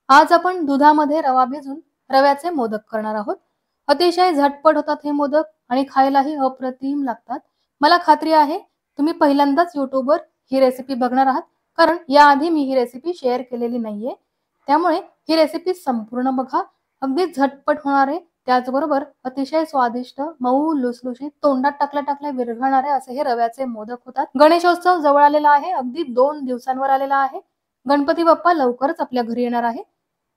आज आपण दुधामध्ये रवा भिजून रव्याचे मोदक करणार आहोत। अतिशय झटपट होतात हे मोदक आणि खायलाही अप्रतिम लागतात। मला खात्री आहे तुम्ही पहिल्यांदाच YouTubeवर ही रेसिपी बघणार आहात, कारण याआधी मी ही रेसिपी शेअर केलेली नाहीये। त्यामुळे ही रेसिपी संपूर्ण बघा। अगदी झटपट होणारे, त्याचबरोबर अतिशय स्वादिष्ट, मऊ लुसलुशीत, तोंडात टाकल्या विरघळणारे असे हे रव्याचे मोदक होतात। गणेशोत्सव जवळ आलेला आहे, अगदी 2 दिवसांवर आलेला आहे। गणपती बाप्पा लवकरच आपल्या घरी येणार आहे।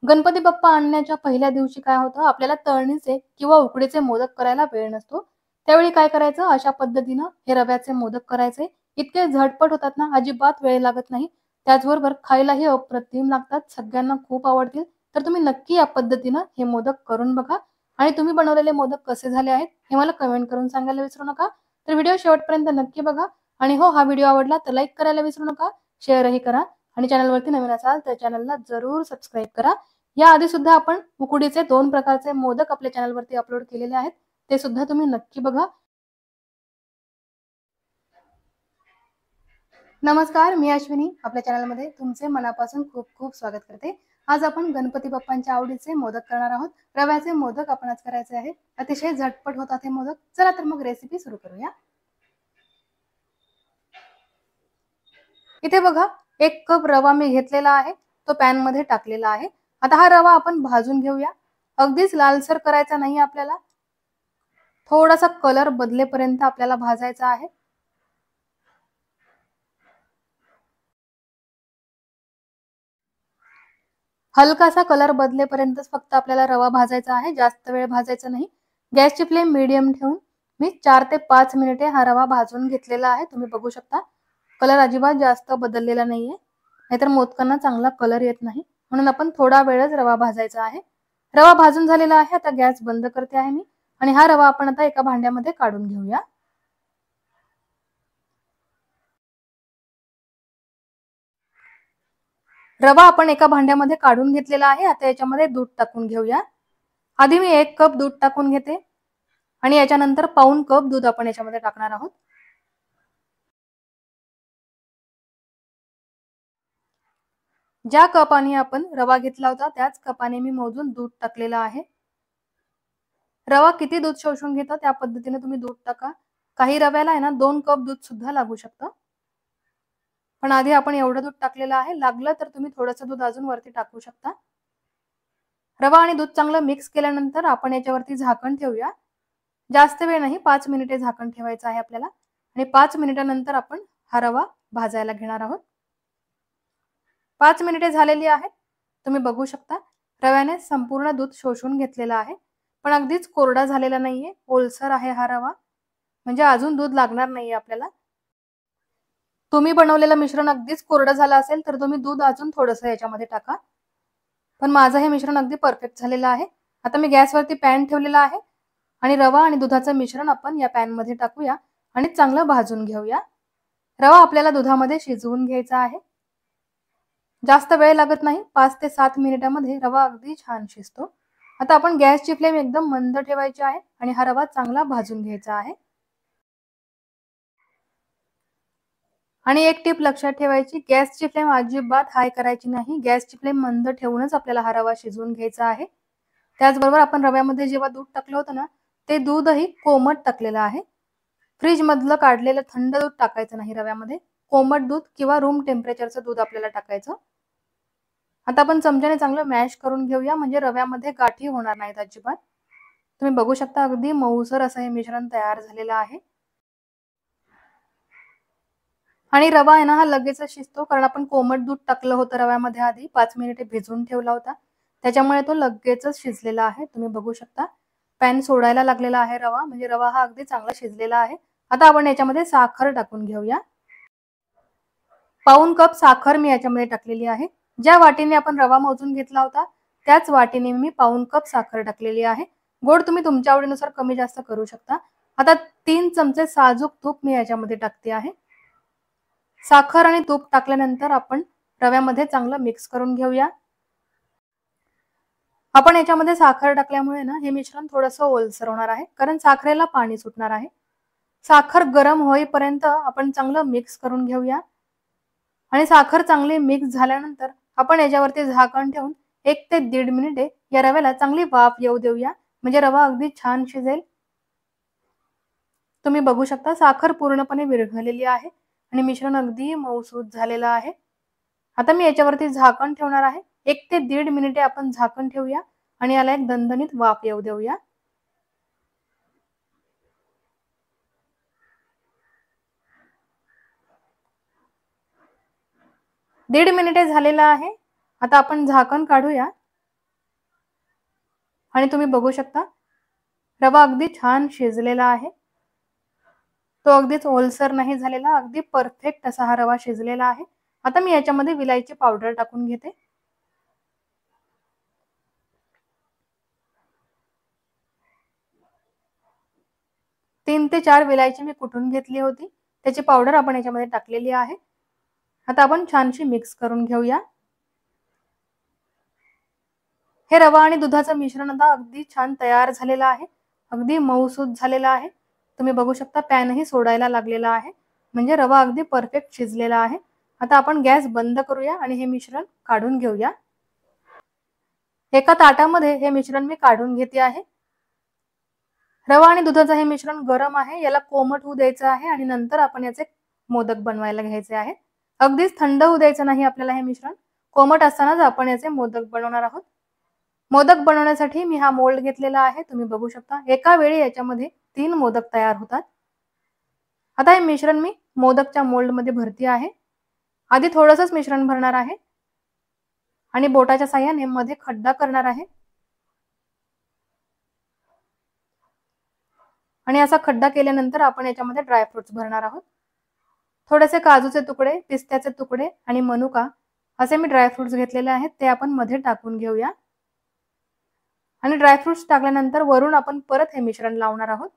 गणपती बाप्पा आणण्याच्या पहिल्या दिवशी काय होतं, आपल्याला तळणीचे किंवा उकडीचे मोदक करायला वेळ नसतो। त्यावेळी काय करायचं, अशा पद्धतीनं हे रव्याचे मोदक करायचे। इतके झटपट होतात ना, अजिबात वेळ लागत नाही। त्याचबरोबर खायलाही अप्रतिम लागतात, सगळ्यांना खूप आवडतील। तर तुम्ही नक्की या पद्धतीनं हे मोदक करून बघा आणि तुम्ही बनवलेले मोदक कसे झाले आहेत हे मला कमेंट करून सांगायला विसरू नका। तर व्हिडिओ शेवटपर्यंत नक्की बघा आणि हो, हा व्हिडिओ आवडला तर लाईक करायला विसरू नका, शेअरही करा आणि चॅनलवरती नवीन असाल तर चॅनलला जरूर सबस्क्राईब करा। याआधी सुद्धा आपण उकडीचे 2 प्रकारचे मोदक आपल्या चॅनलवरती अपलोड केलेले आहेत, ते सुद्धा तुम्ही नक्की बघा। नमस्कार, मी अश्विनी आपल्या चॅनलमध्ये तुमचे मनापासून खूप खूप स्वागत करते। आज आपण गणपती बाप्पांच्या आवडीचे मोदक करणार आहोत। रव्याचे मोदक आपण आज करायचे आहेत। अतिशय झटपट होतात हे मोदक। चला तर मग रेसिपी सुरू करूया। इथे बघा, 1 कप रवा मी घेतलेला आहे, तो पॅन मध्ये टाकलेला आहे। आता हा रवा आपण भाजून घेऊया। अगदीच लालसर करायचा नाही आपल्याला, थोडासा कलर बदलेपर्यंत आपल्याला भाजायचा आहे। हलकासा कलर बदलेपर्यंतच फक्त आपल्याला रवा भाजायचा आहे, जास्त वेळ भाजायचा नाही। गॅसची फ्लेम मीडियम ठेवून मी 4 ते 5 मिनिटे हा रवा भाजून घेतलेला आहे। तुम्ही बघू शकता कलर अजिबात जास्त बदललेला नाहीये, नाहीतर मोदकांना चांगला कलर येत नाही। म्हणून आपण थोडा वेळच रवा भाजायचा आहे। रवा भाजून झालेला आहे। आता गॅस बंद करते आहे मी आणि हा रवा आपण आता एका भांड्यामध्ये काढून घेऊया। रवा आपण एका भांड्यामध्ये काढून घेतलेला आहे। आता याच्यामध्ये दूध टाकून घेऊया। आधी मी 1 कप दूध टाकून घेते आणि याच्यानंतर पाऊण कप दूध आपण याच्यामध्ये टाकणार आहोत। ज्या कपाने आपण रवा घेतला होता त्याच कपाने मी मोजून दूध टाकलेलं आहे। रवा किती दूध शोषून घेतं त्या पद्धतीने तुम्ही दूध टाका। काही रव्याला आहे ना 2 कप दूध सुद्धा लागू शकतं, पण आधी आपण एवढं दूध टाकलेलं आहे। लागलं तर तुम्ही थोडंसं दूध अजून वरती टाकू शकता। रवा आणि दूध चांगलं मिक्स केल्यानंतर आपण याच्यावरती झाकण ठेवूया। जास्त वेळ नाही, 5 मिनिटे झाकण ठेवायचं आहे आपल्याला आणि 5 मिनिटानंतर आपण हा रवा भाजायला घेणार आहोत। 5 मिनिटे झालेली आहेत। तुम्ही बघू शकता रव्याने संपूर्ण दूध शोषून घेतलेलं आहे, पण अगदीच कोरडा झालेला नाहीये, ओलसर आहे हा रवा, म्हणजे अजून दूध लागणार नाहीये आपल्याला। तुम्ही बनवलेलं मिश्रण अगदीच कोरडं झालं असेल तर तुम्ही दूध अजून थोडंसं याच्यामध्ये टाका, पण माझं हे मिश्रण अगदी परफेक्ट झालेलं आहे। आता मी गॅसवरती पॅन ठेवलेला आहे आणि रवा आणि दुधाचं मिश्रण आपण या पॅन मध्ये टाकूया आणि चांगलं भाजून घेऊया। रवा आपल्याला दुधामध्ये शिजवून घ्यायचा आहे। जास्त वेळ लागत नाही, 5 ते 7 मिनिटांमध्ये रवा अगदी छान शिजतो। आता आपण गॅसची फ्लेम एकदम मंद ठेवायची आहे आणि हा रवा चांगला भाजून घ्यायचा आहे। आणि एक टिप लक्षात ठेवायची, गॅसची फ्लेम अजिबात हाय करायची नाही। गॅसची फ्लेम मंद ठेवूनच आपल्याला हा रवा शिजवून घ्यायचा आहे। त्याचबरोबर आपण रव्यामध्ये जेव्हा दूध टाकलं होतं ना, ते दूधही कोमट टाकलेलं आहे। फ्रीज मधलं काढलेलं थंड दूध टाकायचं नाही रव्यामध्ये, कोमट दूध किंवा रूम टेम्परेचरचं दूध आपल्याला टाकायचं। आता आपण चमच्याने चांगलं मॅश करून घेऊया, म्हणजे रव्यामध्ये गाठी होणार नाहीत अजिबात। तुम्ही बघू शकता अगदी मऊसर असं हे मिश्रण तयार झालेलं आहे आणि रवा आहे ना हा लगेचच शिजतो, कारण आपण कोमट दूध टाकलं होतं रव्यामध्ये आधी, 5 मिनिटे भिजवून ठेवला होता, त्याच्यामुळे तो लगेचच शिजलेला आहे। तुम्ही बघू शकता पॅन सोडायला लागलेला आहे रवा, म्हणजे रवा हा अगदी चांगला शिजलेला आहे। आता आपण याच्यामध्ये साखर टाकून घेऊया। पाऊण कप साखर मी याच्यामध्ये टाकलेली आहे। ज्या वाटीने आपण रवा मोजून घेतला होता त्याच वाटीने मी पाऊण कप साखर टाकलेली आहे। गोड तुम्ही तुमच्या आवडीनुसार कमी जास्त करू शकता। आता 3 चमचे साजूक तूप मी याच्यामध्ये टाकते आहे। साखर आणि तूप टाकल्यानंतर आपण रव्यामध्ये चांगलं मिक्स करून घेऊया। आपण याच्यामध्ये साखर टाकल्यामुळे ना हे मिश्रण थोडंसं ओलसर होणार आहे, कारण साखरेला पाणी सुटणार आहे। साखर गरम होईपर्यंत आपण चांगलं मिक्स करून घेऊया आणि साखर चांगली मिक्स झाल्यानंतर आपण याच्यावरती झाकण ठेवून 1 ते 1.5 मिनिटे या रव्याला चांगली वाफ येऊ देऊया, म्हणजे रवा अगदी छान शिजेल. तुम्ही बघू शकता साखर पूर्णपणे विरघळलेली आहे आणि मिश्रण अगदी मऊसूत झालेलं आहे. आता मी याच्यावरती झाकण ठेवणार आहे. 1 ते 1.5 मिनिटे आपण झाकण ठेवूया आणि याला एक दणदणीत वाफ येऊ देऊया. 1.5 मिनिटे झालेलं आहे. आता आपण झाकण काढूया आणि तुम्ही बघू शकता रवा अगदी छान शिजलेला आहे. तो अगदीच ओलसर नाही झालेला, अगदी परफेक्ट असा हा रवा शिजलेला आहे. आता मी याच्यामध्ये विलायची पावडर टाकून घेते. 3 ते 4 विलायची मी कुटून घेतली होती. त्याची पावडर आपण याच्यामध्ये टाकलेली आहे. आता आपण छानशी मिक्स करून घेऊया. हे रवा आणि दुधाचं मिश्रण आता अगदी छान तयार झालेलं आहे. अगदी मऊसूत झालेला आहे. तुम्ही बघू शकता पॅनही सोडायला लागलेला आहे. म्हणजे रवा अगदी परफेक्ट शिजलेला आहे. आता आपण गॅस बंद करूया आणि हे मिश्रण काढून घेऊया. एका ताटामध्ये हे मिश्रण मी काढून घेते आहे. रवा आणि दुधाचं हे मिश्रण गरम आहे. याला कोमट होऊ द्यायचं आहे आणि नंतर आपण याचे मोदक बनवायला घ्यायचे आहेत. अगदीच थंड होऊ द्यायचं नाही आपल्याला हे मिश्रण. कोमट असतानाच आपण याचे मोदक बनवणार आहोत. मोदक बनवण्यासाठी मी हा मोल्ड घेतलेला आहे. तुम्ही बघू शकता एका वेळी याच्यामध्ये 3 मोदक तयार होतात. आता हे मिश्रण मी मोदकच्या मोल्डमध्ये भरती आहे. आधी थोडंसंच मिश्रण भरणार आहे आणि बोटाच्या साहाय्याने मध्ये खड्डा करणार आहे आणि असा खड्डा केल्यानंतर आपण याच्यामध्ये ड्रायफ्रुट्स भरणार आहोत. थोडेसे काजूचे तुकडे, पिस्त्याचे तुकडे आणि मनुका असे मी ड्रायफ्रुट्स घेतलेले आहेत. ते आपण मध्ये टाकून घेऊया आणि ड्रायफ्रुट्स टाकल्यानंतर वरून आपण परत हे मिश्रण लावणार आहोत.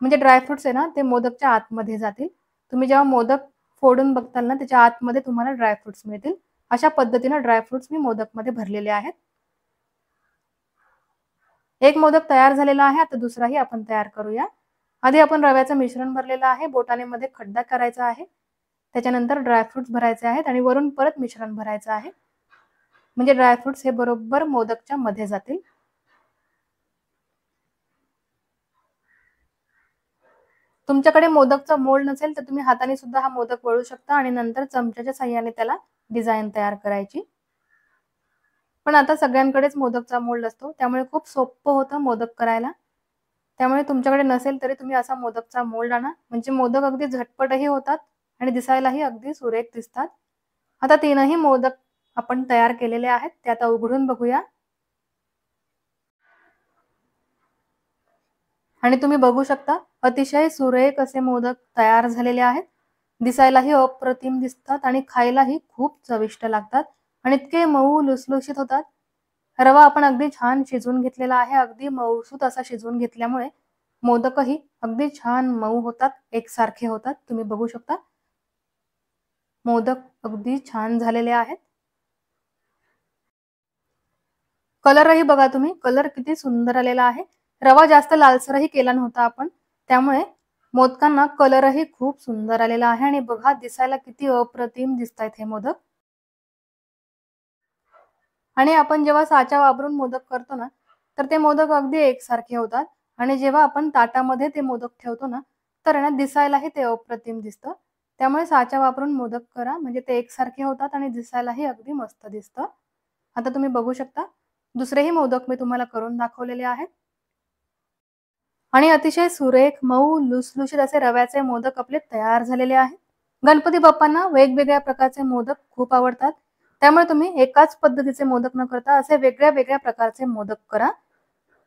म्हणजे ड्रायफ्रुट्स आहे ना ते मोदकच्या आतमध्ये जातील. तुम्ही जेव्हा मोदक फोडून बघताल ना त्याच्या आतमध्ये तुम्हाला ड्रायफ्रुट्स मिळतील. अशा पद्धतीने ड्रायफ्रुट्स मी मोदकमध्ये भरलेले आहेत. एक मोदक तयार झालेला आहे. आता दुसराही आपण तयार करूया. आधी आपण रव्याचं मिश्रण भरलेलं आहे. बोटाने मध्ये खड्डा करायचा आहे. त्याच्यानंतर ड्रायफ्रुट्स भरायचे आहेत आणि वरून परत मिश्रण भरायचं आहे. म्हणजे ड्रायफ्रुट्स हे बरोबर मोदकच्या मध्ये जातील. तुमच्याकडे मोदकचा मोल्ड नसेल तर तुम्ही हाताने सुद्धा हा मोदक वळू शकता आणि नंतर चमच्याच्या साहाय्याने त्याला डिझाईन तयार करायची. पण आता सगळ्यांकडेच मोदकचा मोल्ड असतो, त्यामुळे खूप सोपं होतं मोदक करायला. त्यामुळे तुमच्याकडे नसेल तरी तुम्ही असा मोदकचा मोल्ड आणा. म्हणजे मोदक अगदी झटपटही होतात आणि दिसायलाही अगदी सुरेख दिसतात. आता 3ही मोदक आपण तयार केलेले आहेत. ते आता उघडून बघूया. आणि तुम्ही बघू शकता अतिशय सुरेख असे मोदक तयार झालेले आहेत. दिसायलाही अप्रतिम दिसतात आणि खायलाही खूप चविष्ट लागतात आणि इतके मऊ लुसलुशीत होतात. रवा आपण अगदी छान शिजवून घेतलेला आहे. अगदी मऊसूत असा शिजवून घेतल्यामुळे मोदकही अगदी छान मऊ होतात, एकसारखे होतात. तुम्ही बघू शकता मोदक अगदी छान झालेले आहेत. कलरही बघा तुम्ही, कलर किती सुंदर आलेला आहे. रवा जास्त लालसरही केला नव्हता आपण, त्यामुळे मोदकांना कलरही खूप सुंदर आलेला आहे आणि बघा दिसायला किती अप्रतिम दिसतायत हे मोदक. आणि आपण जेव्हा साचा वापरून मोदक करतो ना तर ते मोदक अगदी एकसारखे होतात आणि जेव्हा आपण ताटामध्ये ते मोदक ठेवतो ना तर ना दिसायलाही ते अप्रतिम दिसतं. त्यामुळे साचा वापरून मोदक करा, म्हणजे ते एकसारखे होतात आणि दिसायलाही अगदी मस्त दिसतं. आता तुम्ही बघू शकता दुसरेही मोदक मी तुम्हाला करून दाखवलेले आहेत आणि अतिशय सुरेख, मऊ, लुसलुशीत असे रव्याचे मोदक आपले तयार झालेले आहेत. गणपती बाप्पांना वेगवेगळ्या प्रकारचे मोदक खूप आवडतात. त्यामुळे तुम्ही एकाच पद्धतीचे मोदक न करता असे वेगळ्या वेगळ्या प्रकारचे मोदक करा.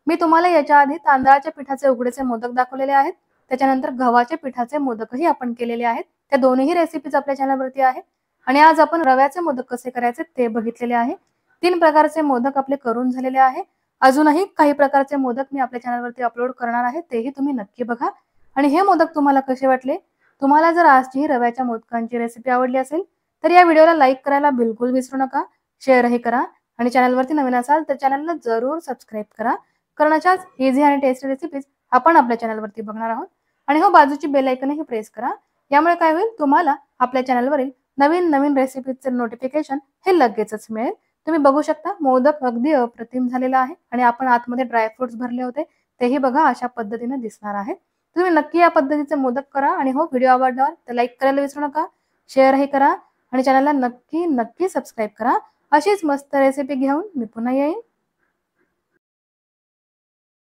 मी तुम्हाला याच्या आधी तांदळाच्या पिठाचे उकडीचे मोदक दाखवलेले आहेत. त्याच्यानंतर गव्हाच्या पिठाचे मोदकही आपण केलेले आहेत. त्या दोन्ही रेसिपीज आपल्या चॅनलवरती आहेत आणि आज आपण रव्याचे मोदक कसे करायचे ते बघितलेले आहे. 3 प्रकारचे मोदक आपले करून झालेले आहे. अजूनही काही प्रकारचे मोदक मी आपल्या चॅनलवरती अपलोड करणार आहे, तेही तुम्ही नक्की बघा. आणि हे मोदक तुम्हाला कसे वाटले? तुम्हाला जर आजची रव्याच्या मोदकांची रेसिपी आवडली असेल तर या व्हिडिओला लाईक करायला बिलकुल विसरू नका. शेअरही करा आणि चॅनलवरती नवीन असाल तर चॅनलला जरूर सबस्क्राईब करा. कारण अशाच इझी आणि टेस्टी रेसिपीज आपण आपल्या चॅनलवरती बघणार आहोत. आणि हो बाजूची बेल आयकॉनही प्रेस करा. यामुळे काय होईल, तुम्हाला आपल्या चॅनलवरील नवीन नवीन रेसिपीजचे नोटिफिकेशन हे लगेचच मिळेल. तुम्ही बघू शकता मोदक अगदी अप्रतिम झालेला आहे आणि आपण आतमध्ये ड्रायफ्रुट्स भरले होते तेही बघा अशा पद्धतीने दिसणार आहे. तुम्ही नक्की या पद्धतीचे मोदक करा आणि हो व्हिडिओ आवडला तर लाईक करायला विसरू नका, शेअरही करा आणि चॅनलला नक्की सबस्क्राईब करा. अशीच मस्त रेसिपी घेऊन मी पुन्हा येईन.